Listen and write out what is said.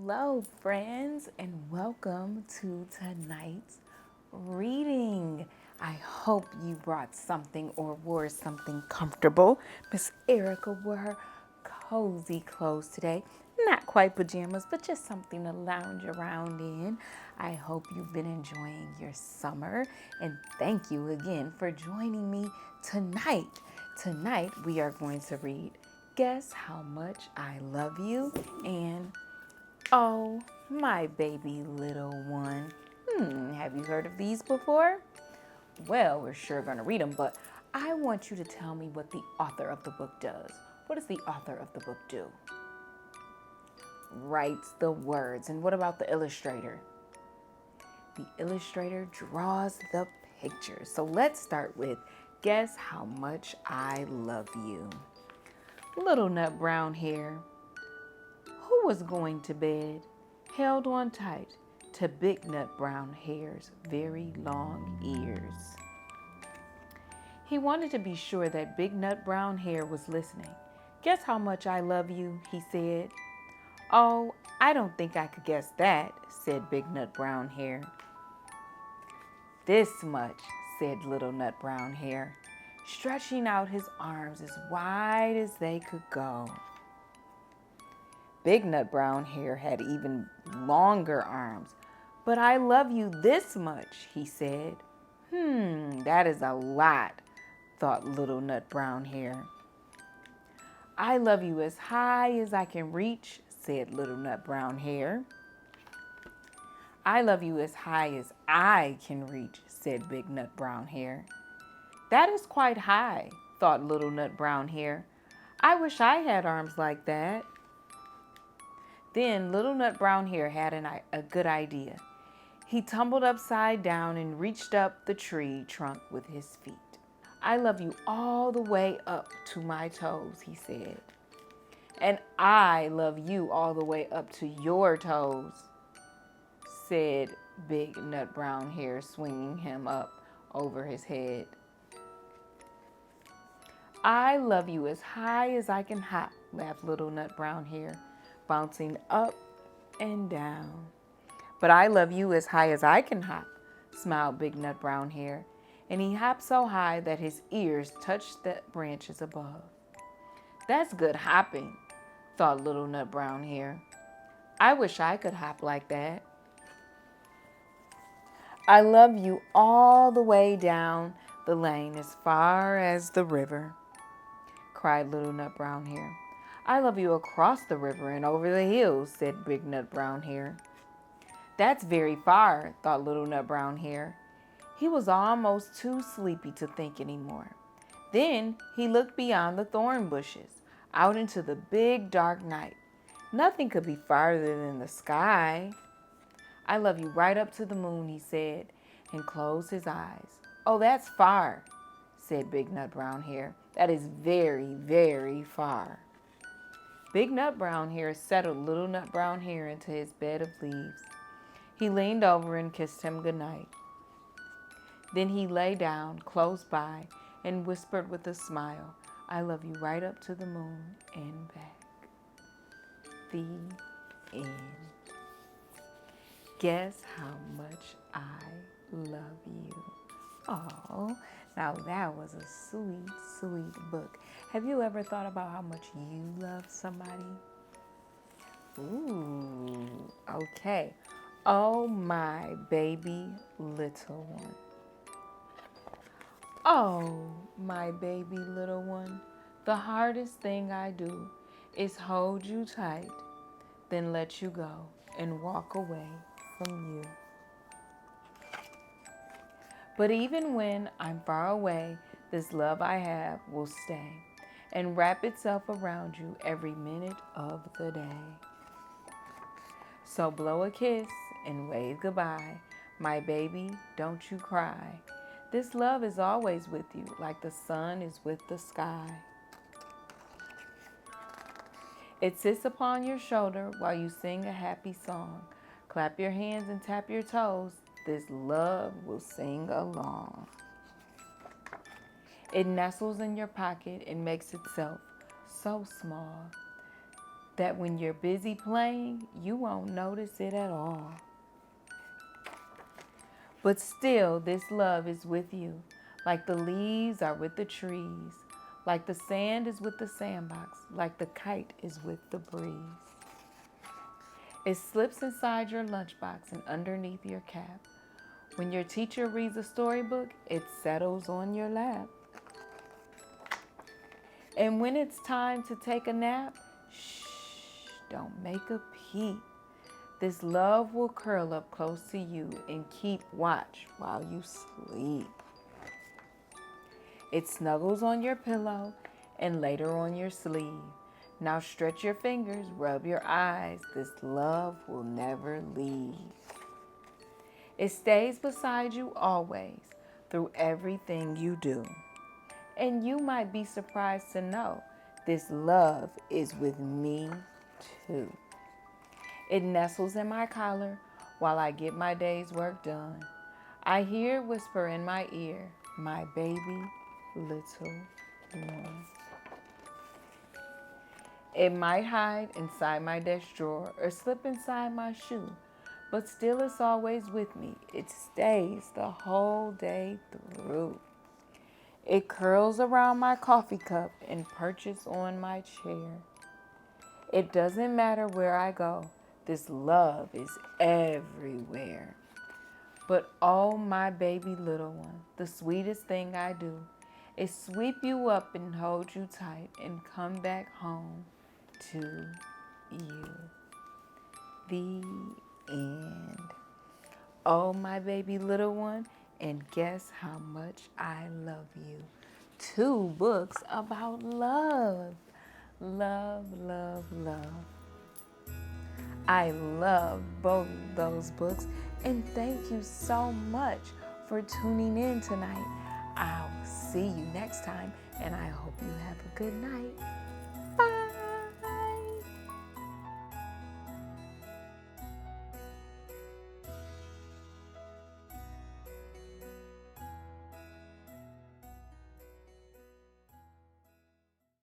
Hello, friends, and welcome to tonight's reading. I hope you brought something or wore something comfortable. Miss Erika wore her cozy clothes today. Not quite pajamas, but just something to lounge around in. I hope you've been enjoying your summer, and thank you again for joining me tonight. Tonight, we are going to read Guess How Much I Love You and Oh, my baby little one. Have you heard of these before? Well, we're sure going to read them, but I want you to tell me what the author of the book does. What does the author of the book do? Writes the words. And what about the illustrator? The illustrator draws the pictures. So let's start with Guess How Much I Love You. Little nut brown hair, who was going to bed, held on tight to Big Nut Brown Hair's very long ears. He wanted to be sure that Big Nut Brown Hair was listening. Guess how much I love you, he said. Oh, I don't think I could guess that, said Big Nut Brown Hair. This much, said Little Nut Brown Hair, stretching out his arms as wide as they could go. Big Nut Brown Hair had even longer arms. But I love you this much, he said. That is a lot, thought Little Nut Brown Hair. I love you as high as I can reach, said Little Nut Brown Hair. I love you as high as I can reach, said Big Nut Brown Hair. That is quite high, thought Little Nut Brown Hair. I wish I had arms like that. Then Little Nut Brown Hair had a good idea. He tumbled upside down and reached up the tree trunk with his feet. I love you all the way up to my toes, he said. And I love you all the way up to your toes, said Big Nut Brown Hair, swinging him up over his head. I love you as high as I can hop, laughed Little Nut Brown Hair, bouncing up and down. But I love you as high as I can hop, smiled Big Nut Brown Hair, and he hopped so high that his ears touched the branches above. That's good hopping, thought Little Nut Brown Hair. I wish I could hop like that. I love you all the way down the lane as far as the river, cried Little Nut Brown Hair. I love you across the river and over the hills, said Big Nut Brown Hair. That's very far, thought Little Nut Brown Hair. He was almost too sleepy to think anymore. Then he looked beyond the thorn bushes, out into the big dark night. Nothing could be farther than the sky. I love you right up to the moon, he said, and closed his eyes. Oh, that's far, said Big Nut Brown Hair. That is very, very far. Big Nut Brown Hair settled Little Nut Brown Hair into his bed of leaves. He leaned over and kissed him goodnight. Then he lay down close by and whispered with a smile, I love you right up to the moon and back. The end. Guess how much I love you. Oh, now that was a sweet, sweet book. Have you ever thought about how much you love somebody? Ooh, okay. Oh, my baby little one. Oh, my baby little one. The hardest thing I do is hold you tight, then let you go and walk away from you. But even when I'm far away, this love I have will stay and wrap itself around you every minute of the day. So blow a kiss and wave goodbye. My baby, don't you cry. This love is always with you, like the sun is with the sky. It sits upon your shoulder while you sing a happy song. Clap your hands and tap your toes. This love will sing along. It nestles in your pocket and makes itself so small that when you're busy playing, you won't notice it at all. But still, this love is with you, like the leaves are with the trees, like the sand is with the sandbox, like the kite is with the breeze. It slips inside your lunchbox and underneath your cap. When your teacher reads a storybook, it settles on your lap. And when it's time to take a nap, shh, don't make a peep. This love will curl up close to you and keep watch while you sleep. It snuggles on your pillow and later on your sleeve. Now stretch your fingers, rub your eyes. This love will never leave. It stays beside you always through everything you do. And you might be surprised to know this love is with me too. It nestles in my collar while I get my day's work done. I hear it whisper in my ear, my baby little one. It might hide inside my desk drawer or slip inside my shoe, but still it's always with me. It stays the whole day through. It curls around my coffee cup and perches on my chair. It doesn't matter where I go, this love is everywhere. But oh, my baby little one, the sweetest thing I do is sweep you up and hold you tight and come back home to you. The end. Oh, my baby little one, and guess how much I love you. 2 books about love. Love, love, love. I love both those books, and thank you so much for tuning in tonight. I'll see you next time, and I hope you have a good night.